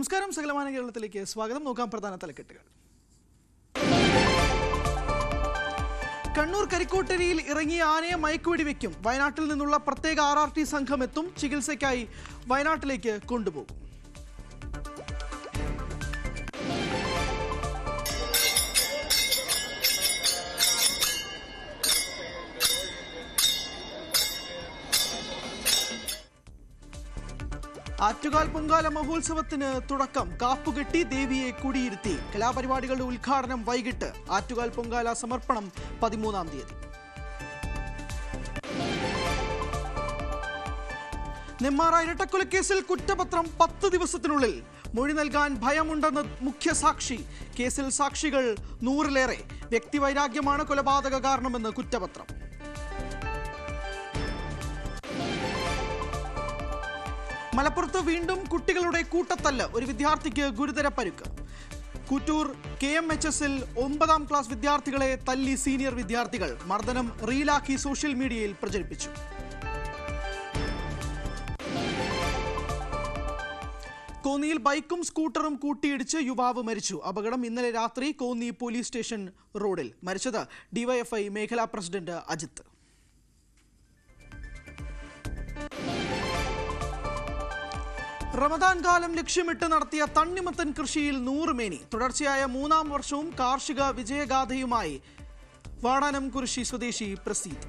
നമസ്കാരം, സകലമാന കേരളത്തിലേക്ക് സ്വാഗതം. നോക്കാം പ്രധാന തലക്കെട്ടുകൾ. കണ്ണൂർ കരിക്കോട്ടരിയിൽ ഇറങ്ങിയ ആനയെ മയക്കുവെടിവെക്കും. വയനാട്ടിൽ നിന്നുള്ള പ്രത്യേക RRT സംഘം എത്തും. ചികിത്സയ്ക്കായി വയനാട്ടിലേക്ക് കൊണ്ടുപോകും. ആറ്റുകാൽ പൊങ്കാല മഹോത്സവത്തിന് തുടക്കം. കാപ്പുകെട്ടി ദേവിയെ കുടിയിരുത്തി. കലാപരിപാടികളുടെ ഉദ്ഘാടനം വൈകിട്ട്. ആറ്റുകാൽ പൊങ്കാല സമർപ്പണം 13-ാം തീയതി. നെന്മാറ ഇരട്ടക്കൊലക്കേസിൽ കുറ്റപത്രം 10 ദിവസത്തിനുള്ളിൽ. മൊഴി നൽകാൻ ഭയമുണ്ടെന്ന് മുഖ്യസാക്ഷി. കേസിൽ സാക്ഷികൾ 100-ലേറെ. വ്യക്തിവൈരാഗ്യമാണ് കൊലപാതക കാരണമെന്ന് കുറ്റപത്രം. മലപ്പുറത്ത് വീണ്ടും കുട്ടികളുടെ കൂട്ടത്തല്ല്. ഒരു വിദ്യാർത്ഥിക്ക് ഗുരുതര പരുക്ക്. കുറ്റൂർ KMHS-ൽ 9-ാം ക്ലാസ് വിദ്യാർത്ഥികളെ തല്ലി സീനിയർ വിദ്യാർത്ഥികൾ. മർദ്ദനം റീലാക്കി സോഷ്യൽ മീഡിയയിൽ പ്രചരിപ്പിച്ചു. കോന്നിയിൽ ബൈക്കും സ്കൂട്ടറും കൂട്ടിയിടിച്ച് യുവാവ് മരിച്ചു. അപകടം ഇന്നലെ രാത്രി കോന്നി പോലീസ് സ്റ്റേഷൻ റോഡിൽ. മരിച്ചത് DYFI മേഖലാ പ്രസിഡന്റ് അജിത്ത്. റമദാൻ കാലം ലക്ഷ്യമിട്ട് നടത്തിയ തണ്ണിമത്തൻ കൃഷിയിൽ 100 മേനി. തുടർച്ചയായ 3-ാം വർഷവും കാർഷിക വിജയഗാഥയുമായി വാടാനം കുരിശി സ്വദേശി പ്രസീദ്.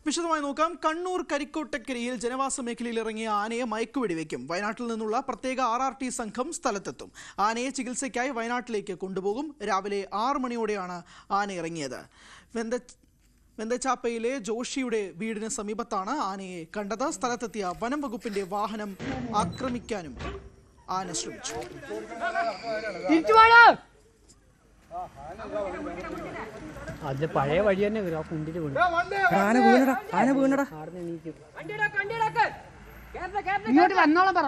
വിശദമായി നോക്കാം. കണ്ണൂർ കരിക്കോട്ടക്കരയിൽ ജനവാസ മേഖലയിൽ ഇറങ്ങിയ ആനയെ മയക്കുവെടിവെക്കും. വയനാട്ടിൽ നിന്നുള്ള പ്രത്യേക RRT സംഘം സ്ഥലത്തെത്തും. ആനയെ ചികിത്സയ്ക്കായി വയനാട്ടിലേക്ക് കൊണ്ടുപോകും. രാവിലെ 6 മണിയോടെയാണ് ആന ഇറങ്ങിയത്. വെന്തച്ചാപ്പയിലെ ജോഷിയുടെ വീടിന് സമീപത്താണ് ആനയെ കണ്ടത്. സ്ഥലത്തെത്തിയ വനം വകുപ്പിന്റെ വാഹനം ആക്രമിക്കാനും ആന ശ്രമിച്ചു. അത് പഴയ വഴി തന്നെ ഇങ്ങോട്ട് വന്നോളം പറ.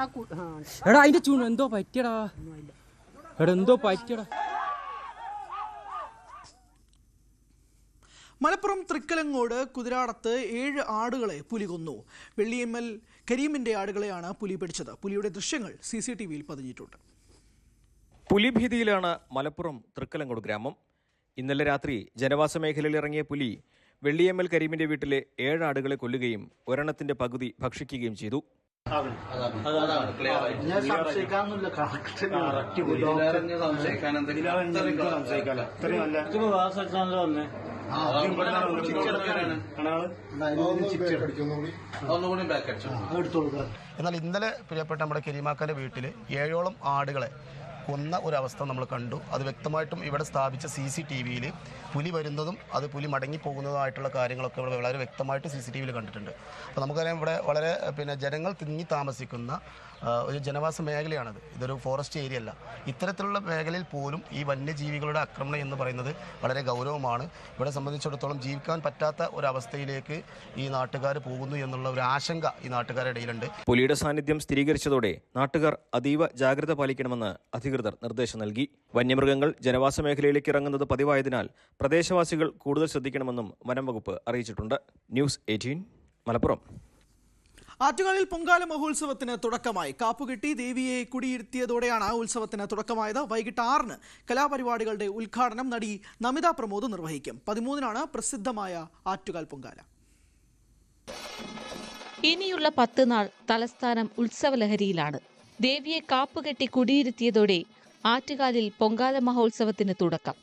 എടാ അതിന്റെ ചൂണ് എന്തോ പറ്റിയടാ. മലപ്പുറം തൃക്കലങ്ങോട് കുതിരാടത്ത് 7 ആടുകളെ പുലി കൊന്നു. വെള്ളിയമ്മൽ കരീമിന്റെ ആടുകളെയാണ് പുലി പിടിച്ചത്. പുലിയുടെ ദൃശ്യങ്ങൾ CCTV-യിൽ പതിഞ്ഞിട്ടുണ്ട്. പുലിഭീതിയിലാണ് മലപ്പുറം തൃക്കലങ്ങോട് ഗ്രാമം. ഇന്നലെ രാത്രി ജനവാസ മേഖലയിൽ ഇറങ്ങിയ പുലി വെള്ളിയമ്മൽ കരീമിന്റെ വീട്ടിലെ 7 ആടുകളെ കൊല്ലുകയും ഒരെണ്ണത്തിന്റെ പകുതി ഭക്ഷിക്കുകയും ചെയ്തു. എന്നാൽ ഇന്നലെ പ്രിയപ്പെട്ട നമ്മുടെ കരീമാക്കാന്റെ വീട്ടിൽ 7ഓളം ആടുകളെ കൊന്ന ഒരവസ്ഥ നമ്മൾ കണ്ടു. അത് വ്യക്തമായിട്ടും ഇവിടെ സ്ഥാപിച്ച CCTV-യിൽ പുലി വരുന്നതും അത് പുലി മടങ്ങിപ്പോകുന്നതുമായിട്ടുള്ള കാര്യങ്ങളൊക്കെ ഇവിടെ വളരെ വ്യക്തമായിട്ട് CCTV-യിൽ കണ്ടിട്ടുണ്ട്. അപ്പോൾ നമുക്കറിയാം ഇവിടെ വളരെ ജനങ്ങൾ തിങ്ങി താമസിക്കുന്ന ഒരു ജനവാസ മേഖലയാണത്. ഇതൊരു ഫോറസ്റ്റ് ഏരിയ അല്ല. ഇത്തരത്തിലുള്ള മേഖലയിൽ പോലും ഈ വന്യജീവികളുടെ ആക്രമണം എന്ന് പറയുന്നത് വളരെ ഗൗരവമാണ്. ഇവിടെ സംബന്ധിച്ചിടത്തോളം ജീവിക്കാൻ പറ്റാത്ത ഒരവസ്ഥയിലേക്ക് ഈ നാട്ടുകാർ പോകുന്നു എന്നുള്ള ഒരു ആശങ്ക ഈ നാട്ടുകാരുടെ ഇടയിലുണ്ട്. പുലിയുടെ സാന്നിധ്യം സ്ഥിരീകരിച്ചതോടെ നാട്ടുകാർ അതീവ ജാഗ്രത പാലിക്കണമെന്ന് അധികൃതർ നിർദ്ദേശം നൽകി. വന്യമൃഗങ്ങൾ ജനവാസ മേഖലയിലേക്ക് ഇറങ്ങുന്നത് പതിവായതിനാൽ പ്രദേശവാസികൾ കൂടുതൽ ശ്രദ്ധിക്കണമെന്നും വനം വകുപ്പ് അറിയിച്ചിട്ടുണ്ട്. ന്യൂസ് 18 മലപ്പുറം. ആറ്റുകാലിൽ പൊങ്കാല മഹോത്സവത്തിന് തുടക്കമായി. കാപ്പുകെട്ടി ദേവിയെ കുടിയിരുത്തിയതോടെയാണ് ഉത്സവത്തിന് തുടക്കമായത്. വൈകിട്ട് 6-ന് കലാപരിപാടികളുടെ ഉദ്ഘാടനം നടി നമിത പ്രമോദ് നിർവഹിക്കും. 13-നാണ് പ്രസിദ്ധമായ ആറ്റുകാൽ പൊങ്കാല. ഇനിയുള്ള 10 നാൾ തലസ്ഥാനം ഉത്സവലഹരിയിലാണ്. ദേവിയെ കാപ്പുകെട്ടി കുടിയിരുത്തിയതോടെ ആറ്റുകാലിൽ പൊങ്കാല മഹോത്സവത്തിന് തുടക്കം.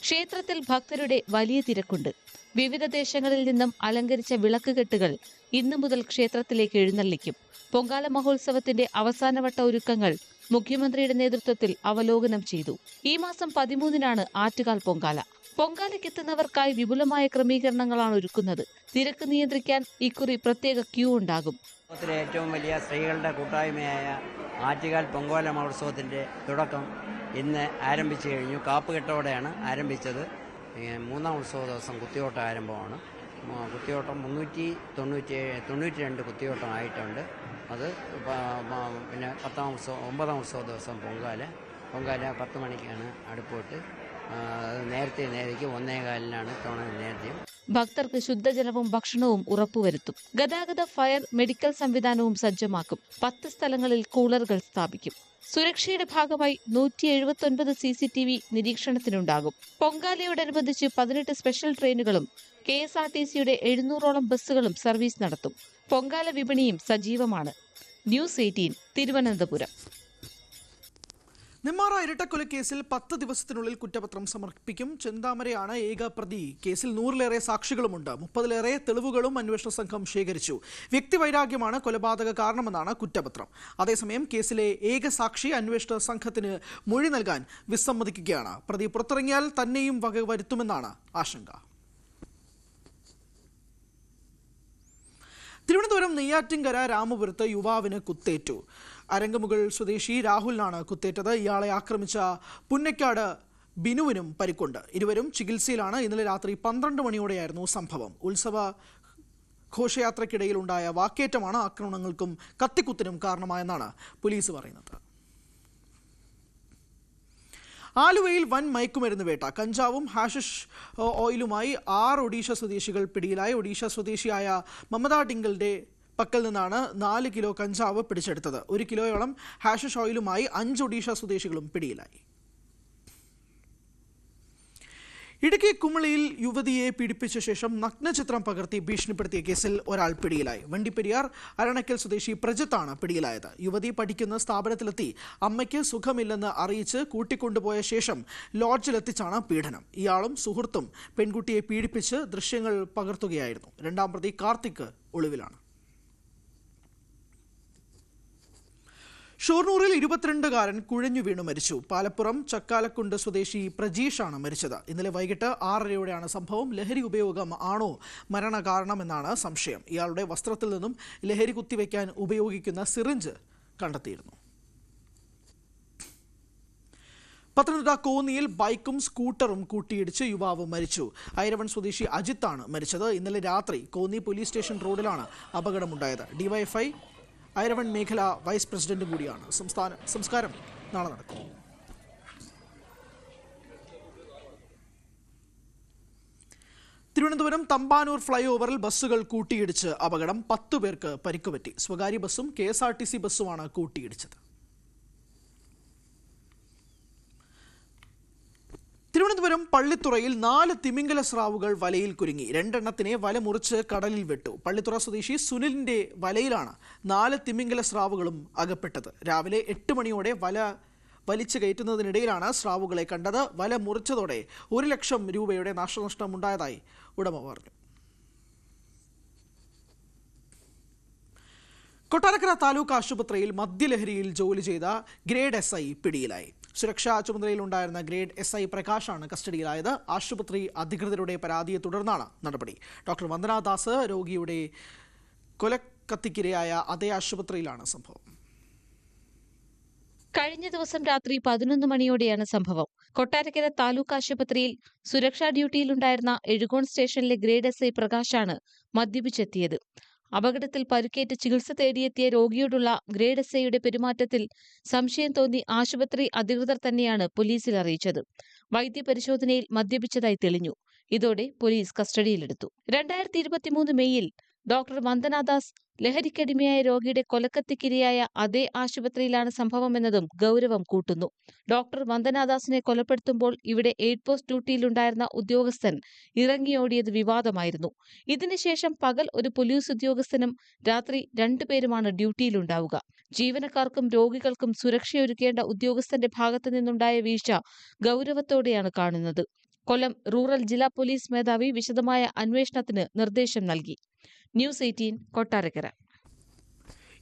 ക്ഷേത്രത്തിൽ ഭക്തരുടെ വലിയ തിരക്കുണ്ട്. വിവിധ ദേശങ്ങളിൽ നിന്നും അലങ്കരിച്ച വിളക്കുകെട്ടുകൾ ഇന്നു മുതൽ ക്ഷേത്രത്തിലേക്ക് എഴുന്നള്ളിക്കും. പൊങ്കാല മഹോത്സവത്തിന്റെ അവസാനവട്ട ഒരുക്കങ്ങൾ മുഖ്യമന്ത്രിയുടെ നേതൃത്വത്തിൽ അവലോകനം ചെയ്തു. ഈ മാസം 13-നാണ് ആറ്റുകാൽ പൊങ്കാല. പൊങ്കാലയ്ക്കെത്തുന്നവർക്കായി വിപുലമായ ക്രമീകരണങ്ങളാണ് ഒരുക്കുന്നത്. തിരക്ക് നിയന്ത്രിക്കാൻ ഇക്കുറി പ്രത്യേക ക്യൂ ഉണ്ടാകും. ഏറ്റവും വലിയ സ്ത്രീകളുടെ കൂട്ടായ്മയായ ആറ്റുകാൽ പൊങ്കാല മഹോത്സവത്തിന്റെ തുടക്കം ഇന്ന് ആരംഭിച്ചു കഴിഞ്ഞു. കാപ്പുകെട്ടോടെയാണ് ആരംഭിച്ചത്. മൂന്നാം ഉത്സവ ദിവസം കുത്തിയോട്ടം ആരംഭമാണ്. കുത്തിയോട്ടം 392 കുത്തിയോട്ടം ആയിട്ടുണ്ട്. അത് പിന്നെ 9ാം ഉത്സവ ദിവസം പൊങ്കാല 10 മണിക്കാണ് അടുപ്പോട്ട്. അത് നേരത്തെ 1:15 തവണ നേരത്തെയും. ഭക്തർക്ക് ശുദ്ധജലവും ഭക്ഷണവും ഉറപ്പുവരുത്തും. ഗതാഗത, ഫയർ, മെഡിക്കൽ സംവിധാനവും സജ്ജമാക്കും. 10 സ്ഥലങ്ങളിൽ കൂളറുകൾ സ്ഥാപിക്കും. സുരക്ഷയുടെ ഭാഗമായി 179 CCTV നിരീക്ഷണത്തിനുണ്ടാകും. പൊങ്കാലയോടനുബന്ധിച്ച് 18 സ്പെഷ്യൽ ട്രെയിനുകളും KSRTCയുടെ 700ഓളം ബസ്സുകളും സർവീസ് നടത്തും. പൊങ്കാല വിപണിയും സജീവമാണ്. ന്യൂസ് 18 തിരുവനന്തപുരം. നെന്മാറ ഇരട്ടക്കൊലക്കേസിൽ 10 ദിവസത്തിനുള്ളിൽ കുറ്റപത്രം സമർപ്പിക്കും. ചെന്താമരയാണ് ഏക പ്രതി. കേസിൽ 100ലേറെ സാക്ഷികളുമുണ്ട്. 30ലേറെ തെളിവുകളും അന്വേഷണ സംഘം ശേഖരിച്ചു. വ്യക്തിവൈരാഗ്യമാണ് കൊലപാതക കാരണമെന്നാണ് കുറ്റപത്രം. അതേസമയം കേസിലെ ഏക സാക്ഷി അന്വേഷണ സംഘത്തിന് മൊഴി നൽകാൻ വിസമ്മതിക്കുകയാണ്. പ്രതി പുറത്തിറങ്ങിയാൽ തന്നെയും വകവരുത്തുമെന്നാണ് ആശങ്ക. തിരുവനന്തപുരം നെയ്യാറ്റിൻകര രാമപുരത്ത് യുവാവിന് കുത്തേറ്റു. അരങ്ങമുകൾ സ്വദേശി രാഹുലിനാണ് കുത്തേറ്റത്. ഇയാളെ ആക്രമിച്ച പുന്നക്കാട് ബിനുവിനും പരിക്കുണ്ട്. ഇരുവരും ചികിത്സയിലാണ്. ഇന്നലെ രാത്രി 12 മണിയോടെയായിരുന്നു സംഭവം. ഉത്സവ ഘോഷയാത്രയ്ക്കിടയിലുണ്ടായ വാക്കേറ്റമാണ് ആക്രമണങ്ങൾക്കും കത്തിക്കുത്തിനും കാരണമായെന്നാണ് പോലീസ് പറയുന്നത്. ആലുവയിൽ വൻ മയക്കുമരുന്ന് വേട്ട. കഞ്ചാവും ഹാഷിഷ് ഓയിലുമായി 6 ഒഡീഷ സ്വദേശികൾ പിടിയിലായി. ഒഡീഷ സ്വദേശിയായ മമത ഡിങ്കലിന്റെ പക്കൽ നിന്നാണ് 4 കിലോ കഞ്ചാവ് പിടിച്ചെടുത്തത്. 1 കിലോയോളം ഹാഷിഷ് ഓയിലുമായി 5 ഒഡീഷ സ്വദേശികളും പിടിയിലായി. ഇടുക്കി കുമളിയിൽ യുവതിയെ പീഡിപ്പിച്ച ശേഷം നഗ്നചിത്രം പകർത്തി ഭീഷണിപ്പെടുത്തിയ കേസിൽ ഒരാൾ പിടിയിലായി. വണ്ടിപ്പെരിയാർ അരണക്കൽ സ്വദേശി പ്രജിത്താണ് പിടിയിലായത്. യുവതി പഠിക്കുന്ന സ്ഥാപനത്തിലെത്തി അമ്മയ്ക്ക് സുഖമില്ലെന്ന് അറിയിച്ച് കൂട്ടിക്കൊണ്ടുപോയ ശേഷം ലോഡ്ജിലെത്തിച്ചാണ് പീഡനം. ഇയാളും സുഹൃത്തും പെൺകുട്ടിയെ പീഡിപ്പിച്ച് ദൃശ്യങ്ങൾ പകർത്തുകയായിരുന്നു. 2ാം പ്രതി കാർത്തിക് ഒളിവിലാണ്. ഷൊർണൂരിൽ 22കാരൻ കുഴഞ്ഞു വീണു മരിച്ചു. പാലപ്പുറം ചക്കാലക്കുണ്ട് സ്വദേശി പ്രജീഷാണ് മരിച്ചത്. ഇന്നലെ വൈകിട്ട് 6:30യോടെയാണ് സംഭവം. ലഹരി ഉപയോഗം ആണോ മരണകാരണമെന്നാണ് സംശയം. ഇയാളുടെ വസ്ത്രത്തിൽ നിന്നും ലഹരി കുത്തിവെക്കാൻ ഉപയോഗിക്കുന്ന സിറിഞ്ച് കണ്ടെത്തിയിരുന്നു. പത്തനംതിട്ട കോന്നിയിൽ ബൈക്കും സ്കൂട്ടറും കൂട്ടിയിടിച്ച് യുവാവ് മരിച്ചു. ഐരവൺ സ്വദേശി അജിത്താണ് മരിച്ചത്. ഇന്നലെ രാത്രി കോന്നി പോലീസ് സ്റ്റേഷൻ റോഡിലാണ് അപകടമുണ്ടായത്. DYFI ഐരവൺ മേഖല വൈസ് പ്രസിഡന്റ് കൂടിയാണ്. സംസ്കാരം നാളെ നടക്കും. തിരുവനന്തപുരം തമ്പാനൂർ ഫ്ലൈ ഓവറിൽ ബസ്സുകൾ കൂട്ടിയിടിച്ച് അപകടം. 10 പേർക്ക് പരിക്കുപറ്റി. സ്വകാര്യ ബസ്സും KSRTC ബസ്സുമാണ് കൂട്ടിയിടിച്ചത്. തിരുവനന്തപുരം പള്ളിത്തുറയിൽ 4 തിമിംഗല സ്രാവുകൾ വലയിൽ കുരുങ്ങി. 2 എണ്ണത്തിനെ വല മുറിച്ച് കടലിൽ വിട്ടു. പള്ളിത്തുറ സ്വദേശി സുനിലിന്റെ വലയിലാണ് 4 തിമിംഗല സ്രാവുകളും അകപ്പെട്ടത്. രാവിലെ 8 മണിയോടെ വല വലിച്ചു കയറ്റുന്നതിനിടയിലാണ് സ്രാവുകളെ കണ്ടത്. വല മുറിച്ചതോടെ 1 ലക്ഷം രൂപയുടെ നാശനഷ്ടമുണ്ടായതായി ഉടമ പറഞ്ഞു. കൊട്ടാരക്കര താലൂക്ക് ആശുപത്രിയിൽ മദ്യലഹരിയിൽ ജോലി ചെയ്ത ഗ്രേഡ് SI പിടിയിലായി. സുരക്ഷാ ചുമതലയിലുണ്ടായിരുന്ന ഗ്രേഡ് SI പ്രകാശാണ് കസ്റ്റഡിയിലായത്. ആശുപത്രി അധികൃതരുടെ പരാതിയെ തുടർന്നാണ് നടപടി. ഡോക്ടർ വന്ദനാദാസ് രോഗിയുടെ കൊലക്കത്തിക്കിരയായ അതേ ആശുപത്രിയിലാണ് സംഭവം. കഴിഞ്ഞ ദിവസം രാത്രി 11 മണിയോടെയാണ് സംഭവം. കൊട്ടാരക്കര താലൂക്ക് ആശുപത്രിയിൽ സുരക്ഷാ ഡ്യൂട്ടിയിലുണ്ടായിരുന്ന എഴുകോൺ സ്റ്റേഷനിലെ ഗ്രേഡ് SI പ്രകാശാണ് മദ്യപിച്ചെത്തിയത്. അപകടത്തിൽ പരുക്കേറ്റ് ചികിത്സ തേടിയെത്തിയ രോഗിയോടുള്ള ഗ്രേഡ് SIയുടെ പെരുമാറ്റത്തിൽ സംശയം തോന്നി ആശുപത്രി അധികൃതർ തന്നെയാണ് പോലീസിൽ അറിയിച്ചത്. വൈദ്യപരിശോധനയിൽ മദ്യപിച്ചതായി തെളിഞ്ഞു. ഇതോടെ പോലീസ് കസ്റ്റഡിയിലെടുത്തു. 2023 മെയ്യിൽ ഡോക്ടർ വന്ദനാദാസ് ലഹരിക്കടിമയായ രോഗിയുടെ കൊലക്കത്തിക്കിരയായ അതേ ആശുപത്രിയിലാണ് സംഭവമെന്നതും ഗൗരവം കൂട്ടുന്നു. ഡോക്ടർ വന്ദനാദാസിനെ കൊലപ്പെടുത്തുമ്പോൾ ഇവിടെ എയ്ഡ് പോസ്റ്റ് ഡ്യൂട്ടിയിലുണ്ടായിരുന്ന ഉദ്യോഗസ്ഥൻ ഇറങ്ങിയോടിയത് വിവാദമായിരുന്നു. ഇതിനുശേഷം പകൽ ഒരു പോലീസ് ഉദ്യോഗസ്ഥനും രാത്രി 2 പേരുമാണ് ഡ്യൂട്ടിയിലുണ്ടാവുക. ജീവനക്കാർക്കും രോഗികൾക്കും സുരക്ഷയൊരുക്കേണ്ട ഉദ്യോഗസ്ഥന്റെ ഭാഗത്തു നിന്നുണ്ടായ വീഴ്ച ഗൗരവത്തോടെയാണ് കാണുന്നത്. കൊല്ലം റൂറൽ ജില്ലാ പോലീസ് മേധാവി വിശദമായ അന്വേഷണത്തിന് നിർദ്ദേശം നൽകി. ന്യൂസ് 18 കൊട്ടാരക്കര.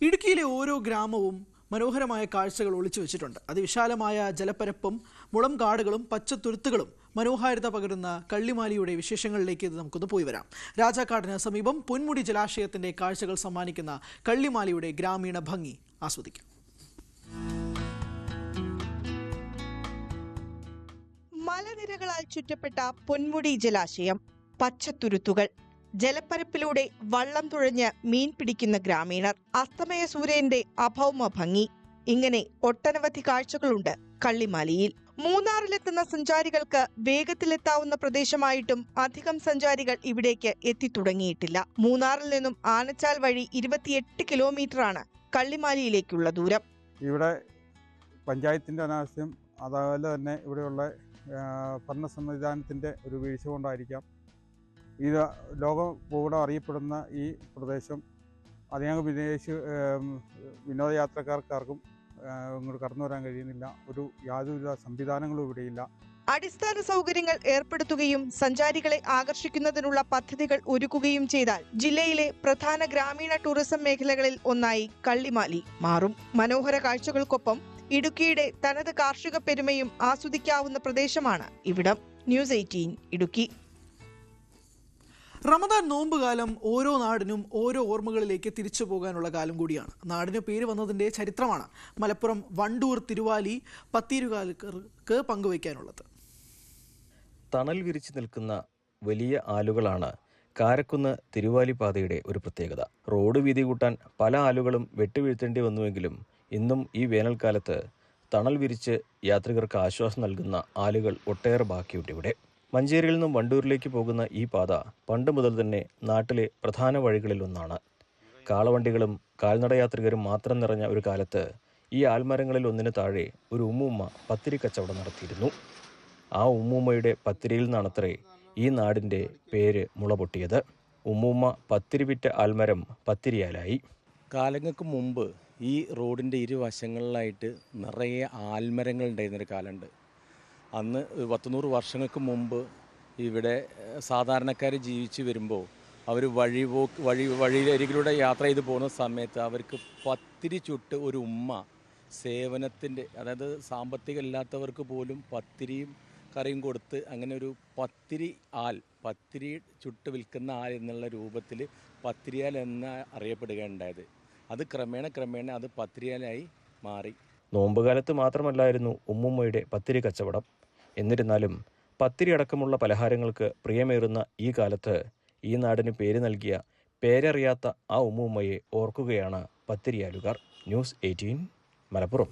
ഇടുക്കിയിലെ ഓരോ ഗ്രാമവും മനോഹരമായ കാഴ്ചകൾ ഒളിച്ചു വെച്ചിട്ടുണ്ട്. അതിവിശാലമായ ജലപ്പരപ്പും മുളം കാടുകളും പച്ചത്തുരുത്തുകളും മനോഹാരിത പകരുന്ന കള്ളിമാലിയുടെ വിശേഷങ്ങളിലേക്ക് നമുക്കൊന്ന് പോയി വരാം. രാജാക്കാടിന് സമീപം പൊന്മുടി ജലാശയത്തിന്റെ കാഴ്ചകൾ സമ്മാനിക്കുന്ന കള്ളിമാലിയുടെ ഗ്രാമീണ ഭംഗി ആസ്വദിക്കാം. മലനിരകളാൽ ചുറ്റപ്പെട്ട പൊന്മുടി ജലാശയം, പച്ചത്തുരുത്തുകൾ, ജലപ്പരപ്പിലൂടെ വള്ളം തുഴഞ്ഞ് മീൻ പിടിക്കുന്ന ഗ്രാമീണർ, അസ്തമയ സൂര്യന്റെ അഭൗമ ഭംഗി, ഇങ്ങനെ ഒട്ടനവധി കാഴ്ചകളുണ്ട് കള്ളിമാലിയിൽ. മൂന്നാറിലെത്തുന്ന സഞ്ചാരികൾക്ക് വേഗത്തിലെത്താവുന്ന പ്രദേശമായിട്ടും അധികം സഞ്ചാരികൾ ഇവിടേക്ക് എത്തിത്തുടങ്ങിയിട്ടില്ല. മൂന്നാറിൽ നിന്നും ആനച്ചാൽ വഴി 28 കിലോമീറ്ററാണ് കള്ളിമാലിയിലേക്കുള്ള ദൂരം. ഇവിടെ പഞ്ചായത്തിൻ്റെ അനാവശ്യം, അതുപോലെ തന്നെ ഇവിടെയുള്ള ഭരണ സംവിധാനത്തിൻ്റെ ഒരു വീഴ്ച കൊണ്ടായിരിക്കാം ഇത് ലോകം കൂടെ അറിയപ്പെടുന്ന ഈ പ്രദേശം അധികം വിനോദയാത്രക്കാർക്കാർക്കും ഇങ്ങോട്ട് കടന്നു വരാൻ കഴിയുന്നില്ല. യാതൊരുവിധ സംവിധാനങ്ങളും ഇവിടെയില്ല. അടിസ്ഥാന സൗകര്യങ്ങൾ ഏർപ്പെടുത്തുകയും സഞ്ചാരികളെ ആകർഷിക്കുന്നതിനുള്ള പദ്ധതികൾ ഒരുക്കുകയും ചെയ്താൽ ജില്ലയിലെ പ്രധാന ഗ്രാമീണ ടൂറിസം മേഖലകളിൽ ഒന്നായി കള്ളിമാലി മാറും. മനോഹര കാഴ്ചകൾക്കൊപ്പം ഇടുക്കിയുടെ തനത് കാർഷിക പെരുമയും ആസ്വദിക്കാവുന്ന പ്രദേശമാണ് ഇവിടം. ന്യൂസ് 18 ഇടുക്കി. റമദാൻ നോമ്പുകാലം ഓരോ നാടിനും ഓരോ ഓർമ്മകളിലേക്ക് തിരിച്ചു പോകാനുള്ള കാലം കൂടിയാണ്. നാടിന് പേര് വന്നതിൻ്റെ ചരിത്രമാണ് മലപ്പുറം വണ്ടൂർ തിരുവാലി പത്തീരുകാർക്ക് പങ്കുവയ്ക്കാനുള്ളത്. തണൽ വിരിച്ചു നിൽക്കുന്ന വലിയ ആലുകളാണ് കാരക്കുന്ന് തിരുവാലി പാതയുടെ ഒരു പ്രത്യേകത. റോഡ് വീതി കൂട്ടാൻ പല ആലുകളും വെട്ടിവീഴ്ത്തേണ്ടി വന്നുവെങ്കിലും ഇന്നും ഈ വേനൽക്കാലത്ത് തണൽ വിരിച്ച് യാത്രികർക്ക് ആശ്വാസം നൽകുന്ന ആലുകൾ ഒട്ടേറെ ബാക്കിയുണ്ട് ഇവിടെ. മഞ്ചേരിയിൽ നിന്നും വണ്ടൂരിലേക്ക് പോകുന്ന ഈ പാത പണ്ട് മുതൽ തന്നെ നാട്ടിലെ പ്രധാന വഴികളിലൊന്നാണ്. കാളവണ്ടികളും കാൽനടയാത്രികരും മാത്രം നിറഞ്ഞ ഒരു കാലത്ത് ഈ ആൽമരങ്ങളിൽ ഒന്നിന് താഴെ ഒരു ഉമ്മൂമ്മ പത്തിരി കച്ചവടം നടത്തിയിരുന്നു. ആ ഉമ്മൂമ്മയുടെ പത്തിരിയിൽ നിന്നാണത്രേ ഈ നാടിൻ്റെ പേര് മുളപൊട്ടിയത്. ഉമ്മൂമ്മ പത്തിരി വിറ്റ ആൽമരം പത്തിരിയാലായി. കാലങ്ങൾക്ക് മുമ്പ് ഈ റോഡിൻ്റെ ഇരുവശങ്ങളിലായിട്ട് നിറയെ ആൽമരങ്ങൾ ഉണ്ടായിരുന്നൊരു കാലമുണ്ട്. അന്ന് 100 വർഷങ്ങൾക്ക് മുമ്പ് ഇവിടെ സാധാരണക്കാർ ജീവിച്ച് വരുമ്പോൾ അവർ വഴിയരികിലൂടെ യാത്ര ചെയ്ത് പോകുന്ന സമയത്ത് അവർക്ക് പത്തിരി ചുട്ട് ഒരു ഉമ്മ സേവനത്തിൻ്റെ, അതായത് സാമ്പത്തികം ഇല്ലാത്തവർക്ക് പോലും പത്തിരിയും കറിയും കൊടുത്ത് അങ്ങനെ ഒരു പത്തിരി ചുട്ട് വിൽക്കുന്ന ആൽ എന്നുള്ള രൂപത്തിൽ പത്തിരിയാൽ എന്ന് അറിയപ്പെടുകയുണ്ടായത്. അത് ക്രമേണ അത് പത്തിരിയാലായി മാറി. നോമ്പുകാലത്ത് മാത്രമല്ലായിരുന്നു ഉമ്മുമ്മയുടെ പത്തിരി കച്ചവടം. എന്നിരുന്നാലും പത്തിരി അടക്കമുള്ള പലഹാരങ്ങൾക്ക് പ്രിയമേറുന്ന ഈ കാലത്ത് ഈ നാടിന് പേര് നൽകിയ പേരറിയാത്ത ആ ഉമ്മുമ്മയെ ഓർക്കുകയാണ് പത്തിരിയാലുകാർ. ന്യൂസ് 18 മലപ്പുറം.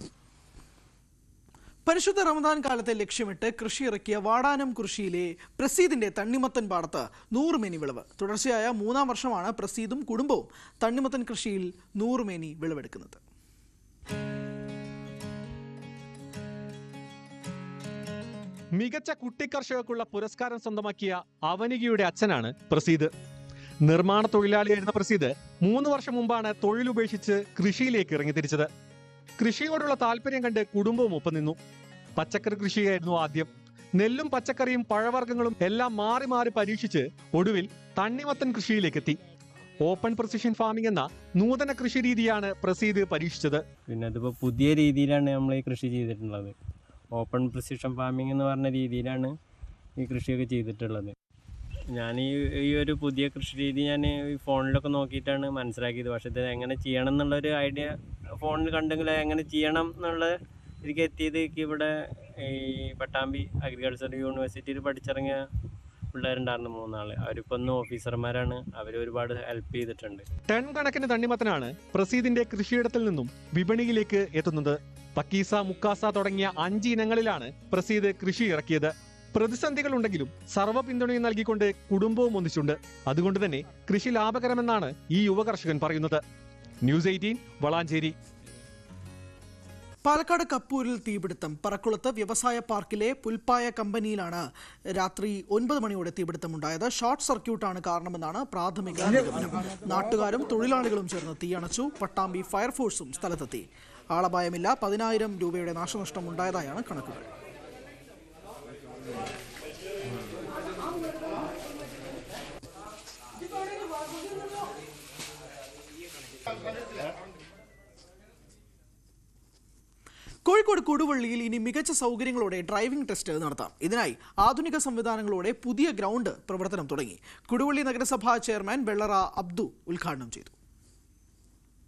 പരിശുദ്ധ റമദാൻ കാലത്തെ ലക്ഷ്യമിട്ട് കൃഷി ഇറക്കിയ വാടാനം കൃഷിയിലെ പ്രസീദിന്റെ തണ്ണിമത്തൻ പാടത്ത് 100 മേനി വിളവ്. തുടർച്ചയായ 3-ാം വർഷമാണ് പ്രസീദും കുടുംബവും തണ്ണിമത്തൻ കൃഷിയിൽ 100 മേനി വിളവെടുക്കുന്നത്. മികച്ച കുട്ടി കർഷകർക്കുള്ള പുരസ്കാരം സ്വന്തമാക്കിയ അവനികയുടെ അച്ഛനാണ് പ്രസീദ്. നിർമ്മാണ തൊഴിലാളിയായിരുന്ന പ്രസീദ് 3 വർഷം മുമ്പാണ് തൊഴിലുപേക്ഷിച്ച് കൃഷിയിലേക്ക് ഇറങ്ങിത്തിരിച്ചത്. കൃഷിയോടുള്ള താല്പര്യം കണ്ട് കുടുംബവും ഒപ്പം നിന്നു. പച്ചക്കറി കൃഷിയായിരുന്നു ആദ്യം. നെല്ലും പച്ചക്കറിയും പഴവർഗ്ഗങ്ങളും എല്ലാം മാറി മാറി പരീക്ഷിച്ച് ഒടുവിൽ തണ്ണിമത്തൻ കൃഷിയിലേക്കെത്തി. ഓപ്പൺ പ്രിസിഷൻ ഫാമിംഗ് എന്ന നൂതന കൃഷി രീതിയാണ് പ്രസീദ് പരീക്ഷിച്ചത്. പിന്നെ അതിപ്പോൾ പുതിയ രീതിയിലാണ് നമ്മൾ ഈ കൃഷി ചെയ്തിട്ടുള്ളത്. ഓപ്പൺ പ്രിസിഷൻ ഫാമിംഗ് എന്ന് പറഞ്ഞ രീതിയിലാണ് ഈ കൃഷിയൊക്കെ ചെയ്തിട്ടുള്ളത്. ഞാൻ ഈ ഒരു പുതിയ കൃഷി രീതി ഞാൻ ഈ ഫോണിലൊക്കെ നോക്കിയിട്ടാണ് മനസ്സിലാക്കിയത്. പക്ഷേ ഇത് എങ്ങനെ ചെയ്യണം എന്നുള്ളൊരു ഐഡിയ ഫോണിൽ കണ്ടെങ്കിൽ എങ്ങനെ ചെയ്യണം എന്നുള്ള ഇതിലേക്ക് എത്തിയത് ഇവിടെ ഈ പട്ടാമ്പി അഗ്രികൾച്ചർ യൂണിവേഴ്സിറ്റിയിൽ പഠിച്ചിറങ്ങിയ പിള്ളേരുണ്ടായിരുന്നു 3 ആൾ. അവരിപ്പോൾ ഒന്ന് ഓഫീസർമാരാണ്. അവർ ഒരുപാട് ഹെൽപ്പ് ചെയ്തിട്ടുണ്ട്. ടൺ കണക്കിന് തണ്ണിമത്തനാണ് പ്രസീദിന്റെ കൃഷിയിടത്തിൽ നിന്നും വിപണിയിലേക്ക് എത്തുന്നത്. പക്കീസ, മുക്കാസ തുടങ്ങിയ 5 ഇനങ്ങളിലാണ് പ്രസീദ് കൃഷി ഇറക്കിയത്. പ്രതിസന്ധികളുണ്ടെങ്കിലും സർവ്വ പിന്തുണയും നൽകിക്കൊണ്ട് കുടുംബവും ഒന്നിച്ചുണ്ട്. അതുകൊണ്ട് തന്നെ കൃഷി ലാഭകരമെന്നാണ് ഈ യുവ കർഷകൻ പറയുന്നത്. ന്യൂസ് 18 വളാഞ്ചേരി. പാലക്കാട് കപ്പൂരിൽ തീപിടുത്തം. പറക്കുളത്ത് വ്യവസായ പാർക്കിലെ പുൽപ്പായ കമ്പനിയിലാണ് രാത്രി 9 മണിയോടെ തീപിടുത്തമുണ്ടായത്. ഷോർട്ട് സർക്യൂട്ടാണ് കാരണമെന്നാണ് പ്രാഥമിക നിഗമനം. നാട്ടുകാരും തൊഴിലാളികളും ചേർന്ന് തീയണച്ചു. പട്ടാമ്പി ഫയർഫോഴ്സും സ്ഥലത്തെത്തി. ആളപായമില്ല. 10,000 രൂപയുടെ നാശനഷ്ടം ഉണ്ടായതായാണ് കണക്കുകൾ. കോഴിക്കോട് കൊടുവള്ളിയിൽ ഇനി മികച്ച സൗകര്യങ്ങളോടെ ഡ്രൈവിംഗ് ടെസ്റ്റ് നടത്താം. ഇതിനായി ആധുനിക സംവിധാനങ്ങളോടെ പുതിയ ഗ്രൗണ്ട് പ്രവർത്തനം തുടങ്ങി. കൊടുവള്ളി നഗരസഭാ ചെയർമാൻ വെള്ളറ അബ്ദു ഉദ്ഘാടനം ചെയ്തു.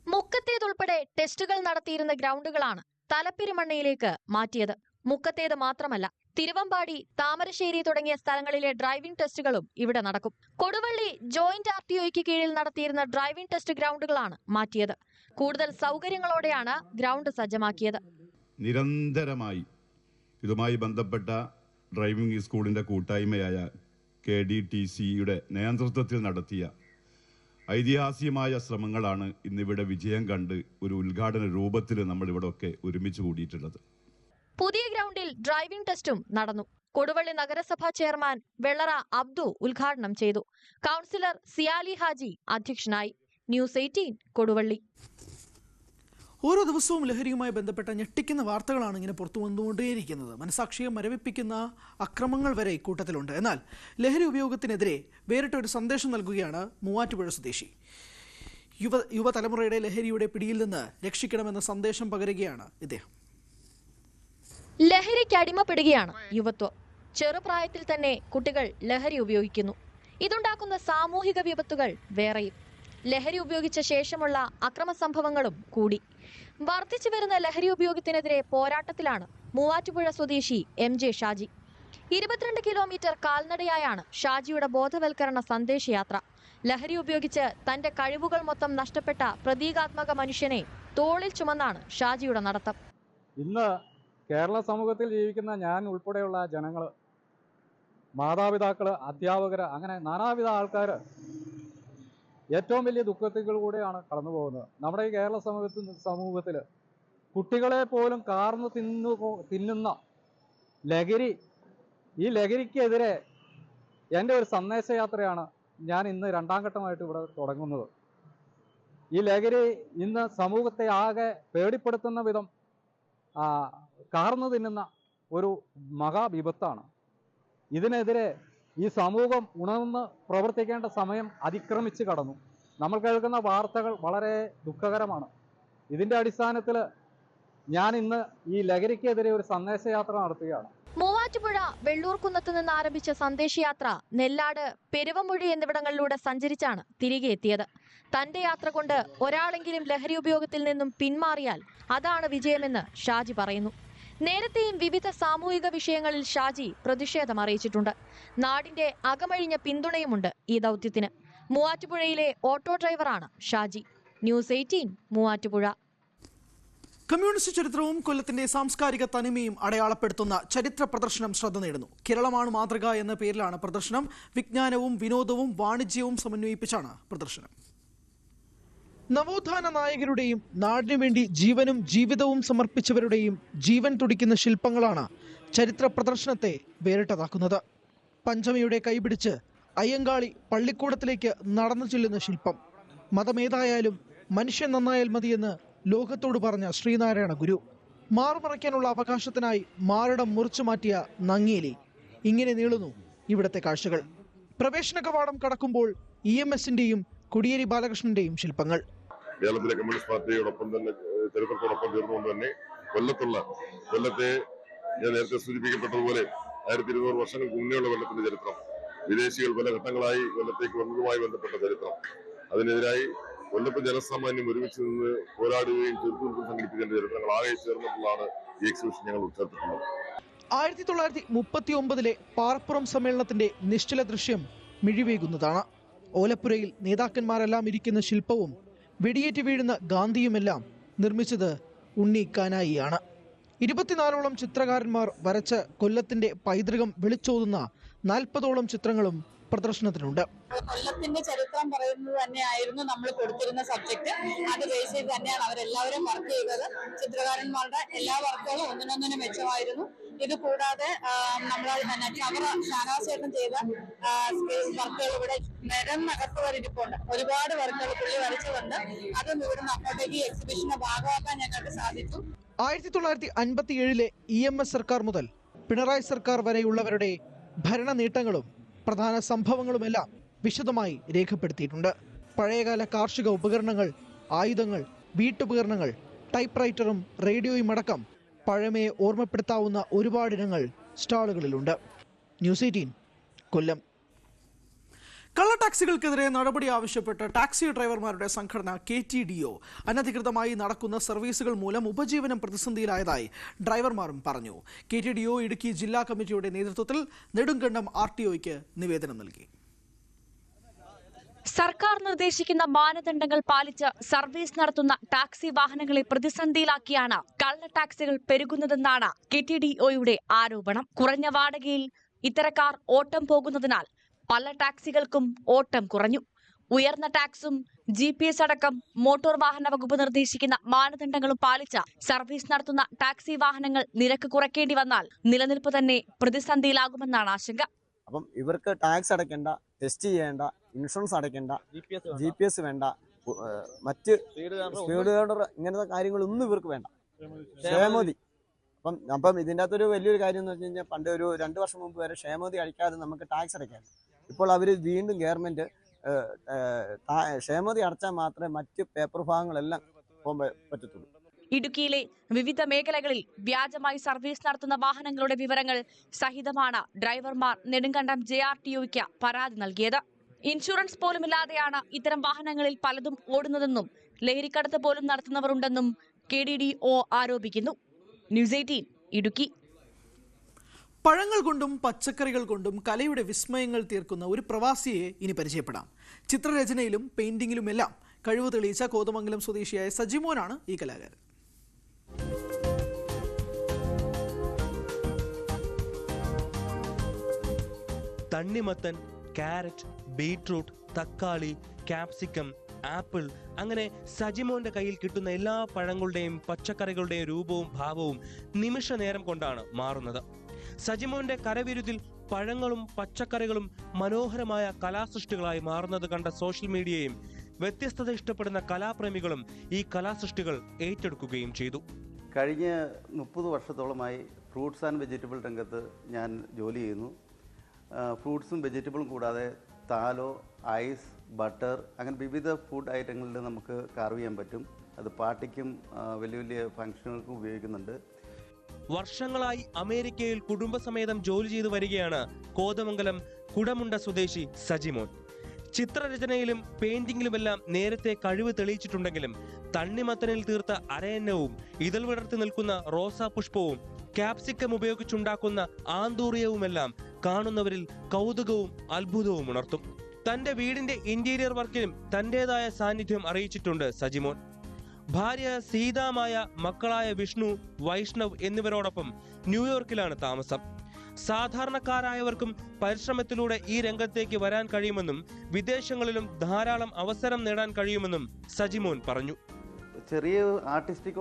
മുക്കത്തേതുൾപ്പെടെ ടെസ്റ്റുകൾ നടത്തിയിരുന്ന ഗ്രൗണ്ടുകളാണ് തലപ്പെരുമണ്ണയിലേക്ക് മാറ്റിയത്. മുക്കത്തേത് മാത്രമല്ല, തിരുവമ്പാടി, താമരശ്ശേരി തുടങ്ങിയ സ്ഥലങ്ങളിലെ ഡ്രൈവിംഗ് ടെസ്റ്റുകളും ഇവിടെ നടക്കും. കൊടുവള്ളി ജോയിന്റ് RTOയ്ക്ക് കീഴിൽ നടത്തിയിരുന്ന ഡ്രൈവിംഗ് ടെസ്റ്റ് ഗ്രൗണ്ടുകളാണ് മാറ്റിയത്. കൂടുതൽ സൗകര്യങ്ങളോടെയാണ് ഗ്രൗണ്ട് സജ്ജമാക്കിയത്. നിരന്തരമായി ഇതുമായി ബന്ധപ്പെട്ട ഡ്രൈവിംഗ് സ്കൂളിന്റെ കൂട്ടായ്മയായ KDTCയുടെ നേതൃത്വത്തിൽ നടത്തിയ ഐതിഹാസികമായ ശ്രമങ്ങളാണ് ഇന്നിവിടെ വിജയം കണ്ട് ഒരു ഉദ്ഘാടന രൂപത്തിൽ നമ്മൾ ഇവിടെ ഒക്കെ ഒരുമിച്ച് കൂടിയിട്ടുള്ളത്. പുതിയ ഗ്രൗണ്ടിൽ ഡ്രൈവിംഗ് ടെസ്റ്റും നടന്നു. കൊടുവള്ളി നഗരസഭാ ചെയർമാൻ വെള്ളറ അബ്ദു ഉദ്ഘാടനം ചെയ്തു. കൗൺസിലർ സിയാലി ഹാജി അധ്യക്ഷനായി. ന്യൂസ് 18 കൊടുവള്ളി. ഓരോ ദിവസവും ലഹരിയുമായി ബന്ധപ്പെട്ട ഞെട്ടിക്കുന്ന വാർത്തകളാണ് ഇങ്ങനെ പുറത്തു വന്നുകൊണ്ടേയിരിക്കുന്നത്. മനസാക്ഷിയെ മരവിപ്പിക്കുന്ന അക്രമങ്ങൾ വരെ ഇക്കൂട്ടത്തിലുണ്ട്. എന്നാൽ ലഹരി ഉപയോഗത്തിനെതിരെ വേറിട്ടൊരു സന്ദേശം നൽകുകയാണ് മൂവാറ്റുപുഴ സ്വദേശി. യുവതലമുറയുടെ ലഹരിയുടെ പിടിയിൽ നിന്ന് രക്ഷിക്കണമെന്ന സന്ദേശം പകരുകയാണ് ഇദ്ദേഹം. ലഹരിക്ക് അടിമപ്പെടുകയാണ് യുവത്വം. ചെറുപ്രായത്തിൽ തന്നെ കുട്ടികൾ ലഹരി ഉപയോഗിക്കുന്നു. ഇതുണ്ടാക്കുന്ന സാമൂഹിക വിപത്തുകൾ വേറെയും. ലഹരി ഉപയോഗിച്ച ശേഷമുള്ള അക്രമ സംഭവങ്ങളും കൂടി. വർദ്ധിച്ചു വരുന്ന ലഹരി ഉപയോഗത്തിനെതിരെ പോരാട്ടത്തിലാണ് മൂവാറ്റുപുഴ സ്വദേശി MJ ഷാജി. 22 കിലോമീറ്റർ കാൽനടയായാണ് ഷാജിയുടെ ബോധവൽക്കരണ സന്ദേശയാത്ര. ലഹരി ഉപയോഗിച്ച് തന്റെ കഴിവുകൾ മൊത്തം നഷ്ടപ്പെട്ട പ്രതീകാത്മക മനുഷ്യനെ തോളിൽ ചുമന്നാണ് ഷാജിയുടെ നടത്തം. ഇന്ന് കേരള സമൂഹത്തിൽ ജീവിക്കുന്ന ഞാൻ ഉൾപ്പെടെയുള്ള ജനങ്ങൾ, മാതാപിതാക്കൾ, അധ്യാപകർ, അങ്ങനെ നാനാവിധ ആൾക്കാർ ഏറ്റവും വലിയ ദുഃഖത്തിലൂടെയാണ് കടന്നു പോകുന്നത്. നമ്മുടെ ഈ കേരള സമൂഹത്തിൽ കുട്ടികളെ പോലും കാർന്ന് തിന്നുന്ന ലഹരി, ഈ ലഹരിക്കെതിരെ എൻ്റെ ഒരു സന്ദേശയാത്രയാണ് ഞാൻ ഇന്ന് 2ാം ഘട്ടമായിട്ട് ഇവിടെ തുടങ്ങുന്നത്. ഈ ലഹരി ഇന്ന് സമൂഹത്തെ ആകെ പേടിപ്പെടുത്തുന്ന വിധം കാർന്നു തിന്നുന്ന ഒരു മഹാവിപത്താണ്. ഇതിനെതിരെ ഈ സമൂഹം ഉണർന്ന് പ്രവർത്തിക്കേണ്ട സമയം അതിക്രമിച്ച് കടന്നു. നമ്മൾ കേൾക്കുന്ന വാർത്തകൾ വളരെ ദുഃഖകരമാണ്. ഇതിൻ്റെ അടിസ്ഥാനത്തിൽ ഞാൻ ഇന്ന് ഈ ലഹരിക്കെതിരെ ഒരു സന്ദേശയാത്ര നടത്തുകയാണ്. മൂവാറ്റുപുഴ വെള്ളൂർക്കുന്നത്ത് നിന്ന് ആരംഭിച്ച സന്ദേശയാത്ര നെല്ലാട്, പെരുവമൊഴി എന്നിവിടങ്ങളിലൂടെ സഞ്ചരിച്ചാണ് തിരികെ എത്തിയത്. തന്റെ യാത്ര കൊണ്ട് ഒരാളെങ്കിലും ലഹരി ഉപയോഗത്തിൽ നിന്നും പിന്മാറിയാൽ അതാണ് വിജയമെന്ന് ഷാജി പറയുന്നു. നേരത്തെയും വിവിധ സാമൂഹിക വിഷയങ്ങളിൽ ഷാജി പ്രതിഷേധം അറിയിച്ചിട്ടുണ്ട്. നാടിന്റെ അകമഴിഞ്ഞ പിന്തുണയുമുണ്ട് ഈ ദൗത്യത്തിന്. മൂവാറ്റുപുഴയിലെ ഓട്ടോ ഡ്രൈവറാണ് ഷാജി. ന്യൂസ് 18 മൂവാറ്റുപുഴ. കമ്മ്യൂണിസ്റ്റ് ചരിത്രവും കൊല്ലത്തിന്റെ സാംസ്കാരിക തനിമയും അടയാളപ്പെടുത്തുന്ന ചരിത്ര പ്രദർശനം ശ്രദ്ധ നേടുന്നു. കേരളമാണ് മാതൃക എന്ന പേരിലാണ് പ്രദർശനം. വിജ്ഞാനവും വിനോദവും വാണിജ്യവും സമന്വയിപ്പിച്ചാണ് പ്രദർശനം. നവോത്ഥാന നായകരുടെയും നാടിനു വേണ്ടി ജീവനും ജീവിതവും സമർപ്പിച്ചവരുടെയും ജീവൻ തുടിക്കുന്ന ശില്പങ്ങളാണ് ചരിത്ര പ്രദർശനത്തെ വേറിട്ടതാക്കുന്നത്. പഞ്ചമിയുടെ കൈപിടിച്ച് അയ്യങ്കാളി പള്ളിക്കൂടത്തിലേക്ക് നടന്നു ചെല്ലുന്ന ശില്പം. മതമേതായാലും മനുഷ്യൻ നന്നായാൽ മതിയെന്ന് ലോകത്തോട് പറഞ്ഞ ശ്രീനാരായണ ഗുരു. മാറുമറയ്ക്കാനുള്ള അവകാശത്തിനായി മാറിടം മുറിച്ചു മാറ്റിയ നങ്ങേലി. ഇങ്ങനെ നീളുന്നു ഇവിടുത്തെ കാഴ്ചകൾ. പ്രവേശന കവാടം കടക്കുമ്പോൾ EMSന്റെയും കോടിയേരി ബാലകൃഷ്ണന്റെയും ശില്പങ്ങൾ. കേരളത്തിലെ കമ്മ്യൂണിസ്റ്റ് പാർട്ടിയോടൊപ്പം തന്നെ ചരിത്രത്തോടൊപ്പം ചേർന്നുകൊണ്ട് തന്നെ കൊല്ലത്തെ ഞാൻ നേരത്തെ സൂചിപ്പിക്കപ്പെട്ടതുപോലെ 1200 വർഷങ്ങൾക്ക് മുന്നേയുള്ള കൊല്ലത്തിന്റെ ചരിത്രം, വിദേശികൾ പല ഘട്ടങ്ങളായി കൊല്ലത്തേക്ക് വന്നതുമായി ബന്ധപ്പെട്ട ചരിത്രം, അതിനെതിരായി കൊല്ലത്തെ ജനസാമാന്യം ഒരുമിച്ച് നിന്ന് പോരാടുകയും ചെറുത്തുനിൽപ്പ് സംഘടിപ്പിക്കേണ്ട ചരിത്രങ്ങൾ ആകെ ചേർന്നിട്ടുള്ളതാണ് ഈ എക്സിബിഷൻ ഞങ്ങൾ ഉൾച്ചേർത്തിട്ടുള്ളത്. 1939 പാറപ്പുറം സമ്മേളനത്തിന്റെ നിശ്ചല ദൃശ്യം മിഴിവേകുന്നതാണ്. ഓലപ്പുരയിൽ നേതാക്കന്മാരെല്ലാം ഇരിക്കുന്ന ശില്പവും വെടിയേറ്റ് വീഴുന്ന ഗാന്ധിയുമെല്ലാം നിർമ്മിച്ചത് ഉണ്ണി കാനായിയാണ്. 24ഓളം ചിത്രകാരന്മാർ വരച്ച കൊല്ലത്തിന്റെ പൈതൃകം വിളിച്ചോതുന്ന 40ഓളം ചിത്രങ്ങളും പ്രദർശനത്തിനുണ്ട്. കൊല്ലത്തിന്റെ ചരിത്രം പറയുന്നത് തന്നെയായിരുന്നു നമ്മൾ കൊടുത്തിരുന്ന സബ്ജക്ട്. അത് ബേസ് ചെയ്ത് തന്നെയാണ് അവരെല്ലാവരും വർക്ക് ചെയ്തത്. ചിത്രകാരന്മാരുടെ എല്ലാ വർക്കുകളും ഒന്നിനൊന്നിനും മെച്ചമായിരുന്നു. ഇത് കൂടാതെ നമ്മൾ ഷാനവാസേട്ടൻ ചെയ്ത വർക്കുകൾ ഇവിടെ നിരന്നകത്ത് വരിപ്പുണ്ട്. ഒരുപാട് വർക്കുകൾ പുള്ളി വരച്ചതുണ്ട്. അതും ഇവിടുന്ന് അങ്ങോട്ടേക്ക് എക്സിബിഷന്റെ ഭാഗമാക്കാൻ ഞങ്ങൾക്ക് സാധിച്ചു. 1957 EMS സർക്കാർ മുതൽ പിണറായി സർക്കാർ വരെയുള്ളവരുടെ ഭരണ നേട്ടങ്ങളും പ്രധാന സംഭവങ്ങളുമെല്ലാം വിശദമായി രേഖപ്പെടുത്തിയിട്ടുണ്ട്. പഴയകാല കാർഷിക ഉപകരണങ്ങൾ, ആയുധങ്ങൾ, വീട്ടുപകരണങ്ങൾ, ടൈപ്പ് റൈറ്ററും റേഡിയോയും അടക്കം പഴമയെ ഓർമ്മപ്പെടുത്താവുന്ന ഒരുപാട് ഇനങ്ങൾ സ്റ്റാളുകളിലുണ്ട്. ന്യൂസ് 18 കൊല്ലം. കള്ള ടാക്സികൾക്കെതിരെ നടപടി ആവശ്യപ്പെട്ട് ടാക്സി ഡ്രൈവർമാരുടെ സംഘടന KTDO അനധികൃതമായി നടക്കുന്ന സർവീസുകൾ മൂലം ഉപജീവനം പ്രതിസന്ധിയിലായതായി ഡ്രൈവർമാരും പറഞ്ഞു. KTDO ഇടുക്കി ജില്ലാ കമ്മിറ്റിയുടെ നേതൃത്വത്തിൽ നെടുങ്കണ്ടം RTOയ്ക്ക് നിവേദനം നൽകി. സർക്കാർ നിർദ്ദേശിക്കുന്ന മാനദണ്ഡങ്ങൾ പാലിച്ച് സർവീസ് നടത്തുന്ന ടാക്സി വാഹനങ്ങളെ പ്രതിസന്ധിയിലാക്കിയാണ് കള്ള ടാക്സികൾ പെരുകുന്നതെന്നാണ് KTDOയുടെ ആരോപണം. കുറഞ്ഞ വാടകയിൽ ഇത്തരക്കാർ ഓട്ടം പോകുന്നതിനാൽ പല ടാക്സികൾക്കും ഓട്ടം കുറഞ്ഞു. ഉയർന്ന ടാക്സും GPS അടക്കം മോട്ടോർ വാഹന വകുപ്പ് നിർദ്ദേശിക്കുന്ന മാനദണ്ഡങ്ങളും പാലിച്ച് സർവീസ് നടത്തുന്ന ടാക്സി വാഹനങ്ങൾ നിരക്ക് കുറയ്ക്കേണ്ടി വന്നാൽ നിലനിൽപ്പ് തന്നെ പ്രതിസന്ധിയിലാകുമെന്നാണ് ആശങ്ക. അപ്പം ഇവർക്ക് ടാക്സ് അടയ്ക്കേണ്ട, ടെസ്റ്റ് ചെയ്യേണ്ട, ഇൻഷുറൻസ് അടയ്ക്കേണ്ട, GPS വേണ്ട, മറ്റ് സ്പീഡ് ഗവർണർ ഇങ്ങനത്തെ കാര്യങ്ങളൊന്നും ഇവർക്ക് വേണ്ട. ക്ഷേമതി അപ്പം ഇതിൻ്റെ അകത്തൊരു വലിയൊരു കാര്യം എന്ന് വെച്ച് കഴിഞ്ഞാൽ പണ്ട് ഒരു 2 വർഷം മുമ്പ് വരെ ക്ഷേമതി അടിക്കാതെ നമുക്ക് ടാക്സ് അടയ്ക്കാം. ഇപ്പോൾ അവർ വീണ്ടും ഗവൺമെന്റ് ക്ഷേമതി അടച്ചാൽ മാത്രമേ മറ്റ് പേപ്പർ ഭാഗങ്ങളെല്ലാം പോകാൻ പറ്റത്തുള്ളൂ. ഇടുക്കിയിലെ വിവിധ മേഖലകളിൽ വ്യാജമായി സർവീസ് നടത്തുന്ന വാഹനങ്ങളുടെ വിവരങ്ങൾ സഹിതമാണ് ഡ്രൈവർമാർ നെടുങ്കണ്ടം JRTOയ്ക്ക് പരാതി നൽകിയത്. ഇൻഷുറൻസ് പോലുമില്ലാതെയാണ് ഇത്തരം വാഹനങ്ങളിൽ പലതും ഓടുന്നതെന്നും ലഹരിക്കടത്ത് പോലും നടത്തുന്നവരുണ്ടെന്നും KTDO ആരോപിക്കുന്നു. ന്യൂസ് 18 ഇടുക്കി. പഴങ്ങൾ കൊണ്ടും പച്ചക്കറികൾ കൊണ്ടും കലയുടെ വിസ്മയങ്ങൾ തീർക്കുന്ന ഒരു പ്രവാസിയെ ഇനി പരിചയപ്പെടാം. ചിത്രരചനയിലും പെയിന്റിങ്ങിലുമെല്ലാം കഴിവ് തെളിയിച്ച കോതമംഗലം സ്വദേശിയായ സജിമോനാണ് ഈ കലാകാരൻ. തണ്ണിമത്തൻ, ക്യാരറ്റ്, ബീട്രൂട്ട്, തക്കാളി, ക്യാപ്സിക്കം, ആപ്പിൾ അങ്ങനെ സജിമോന്റെ കയ്യിൽ കിട്ടുന്ന എല്ലാ പഴങ്ങളുടെയും പച്ചക്കറികളുടെയും രൂപവും ഭാവവും നിമിഷ നേരം കൊണ്ടാണ് മാറുന്നത്. സജിമോന്റെ കരവിരുതിൽ പഴങ്ങളും പച്ചക്കറികളും മനോഹരമായ കലാസൃഷ്ടികളായി മാറുന്നത് കണ്ട സോഷ്യൽ മീഡിയയും വ്യത്യസ്തത ഇഷ്ടപ്പെടുന്ന കലാപ്രേമികളും ഈ കലാസൃഷ്ടികൾ ഏറ്റെടുക്കുകയും ചെയ്തു. കഴിഞ്ഞ 30 വർഷത്തോളമായി ഫ്രൂട്ട്സ് ആൻഡ് വെജിറ്റബിൾ രംഗത്ത് ഞാൻ ജോലി ചെയ്യുന്നു. ഫ്രൂട്ട്സും വെജിറ്റബിളും കൂടാതെ താലോ, ഐസ്, ബട്ടർ അങ്ങനെ വിവിധ ഫുഡ് ഐറ്റങ്ങളിൽ നമുക്ക് കാർവ് ചെയ്യാൻ പറ്റും. അത് പാർട്ടിക്കും വലിയ വലിയ ഫംഗ്ഷനുകൾക്കും ഉപയോഗിക്കുന്നുണ്ട്. വർഷങ്ങളായി അമേരിക്കയിൽ കുടുംബസമേതം ജോലി ചെയ്തു വരികയാണ് കോതമംഗലം കുടമുണ്ട സ്വദേശി സജിമോൻ. ചിത്രരചനയിലും പെയിന്റിങ്ങിലുമെല്ലാം നേരത്തെ കഴിവ് തെളിയിച്ചിട്ടുണ്ടെങ്കിലും തണ്ണിമത്തനിൽ തീർത്ത അരയന്നവും ഇതൾ വിടർത്തി നിൽക്കുന്ന റോസാ പുഷ്പവും ക്യാപ്സിക്കം ഉപയോഗിച്ചുണ്ടാക്കുന്ന ആന്തൂറിയവുമെല്ലാം കാണുന്നവരിൽ കൗതുകവും അത്ഭുതവും ഉണർത്തും. തന്റെ വീടിന്റെ ഇന്റീരിയർ വർക്കിലും തന്റേതായ സാന്നിധ്യം അറിയിച്ചിട്ടുണ്ട് സജിമോൻ. ഭാര്യ സീതാമായ, മക്കളായ വിഷ്ണു, വൈഷ്ണവ് എന്നിവരോടൊപ്പം ന്യൂയോർക്കിലാണ് താമസം. സാധാരണക്കാരായവർക്കും പരിശ്രമത്തിലൂടെ ഈ രംഗത്തേക്ക് വരാൻ കഴിയുമെന്നും വിദേശങ്ങളിലും ധാരാളം അവസരം നേടാൻ കഴിയുമെന്നും സജിമോൻ പറഞ്ഞു. ചെറിയ ആർട്ടിസ്റ്റിക്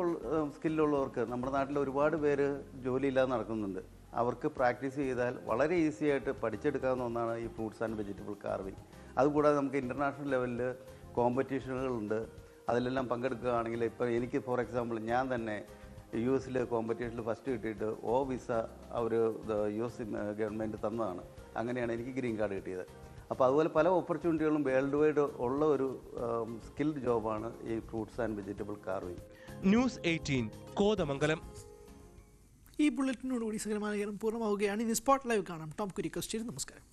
സ്കില്ലുള്ളവർക്ക് നമ്മുടെ നാട്ടിൽ ഒരുപാട് പേര് ജോലിയില്ലാതെ നടക്കുന്നുണ്ട്. അവർക്ക് പ്രാക്ടീസ് ചെയ്താൽ വളരെ ഈസി ആയിട്ട് പഠിച്ചെടുക്കാവുന്ന ഒന്നാണ് ഈ ഫ്രൂട്ട്സ് ആൻഡ് വെജിറ്റബിൾ കാർവിങ്. അതുകൂടാതെ നമുക്ക് ഇൻ്റർനാഷണൽ ലെവലിൽ കോമ്പറ്റീഷനുകളുണ്ട്. അതിലെല്ലാം പങ്കെടുക്കുകയാണെങ്കിൽ ഇപ്പോൾ എനിക്ക് ഫോർ എക്സാമ്പിൾ ഞാൻ തന്നെ US കോമ്പറ്റീഷനിൽ ഫസ്റ്റ് കിട്ടിയിട്ട് വിസ അവർ US ഗവൺമെൻറ് തന്നതാണ്. അങ്ങനെയാണ് എനിക്ക് ഗ്രീൻ കാർഡ് കിട്ടിയത്. അപ്പോൾ അതുപോലെ പല ഓപ്പർച്യൂണിറ്റികളും വേൾഡ് വൈഡ് ഉള്ള ഒരു സ്കിൽഡ് ജോബാണ് ഈ fruits and vegetable carving. News 18 Kothamangalam. ഈ ബുള്ളറ്റിനോടുകൂടി സകലമായ പൂർണ്ണമാവുകയാണ്. ഇനി സ്പോട്ട് ലൈവ് കാണാം. ടോം കുരിക്കോസ്. നമസ്കാരം.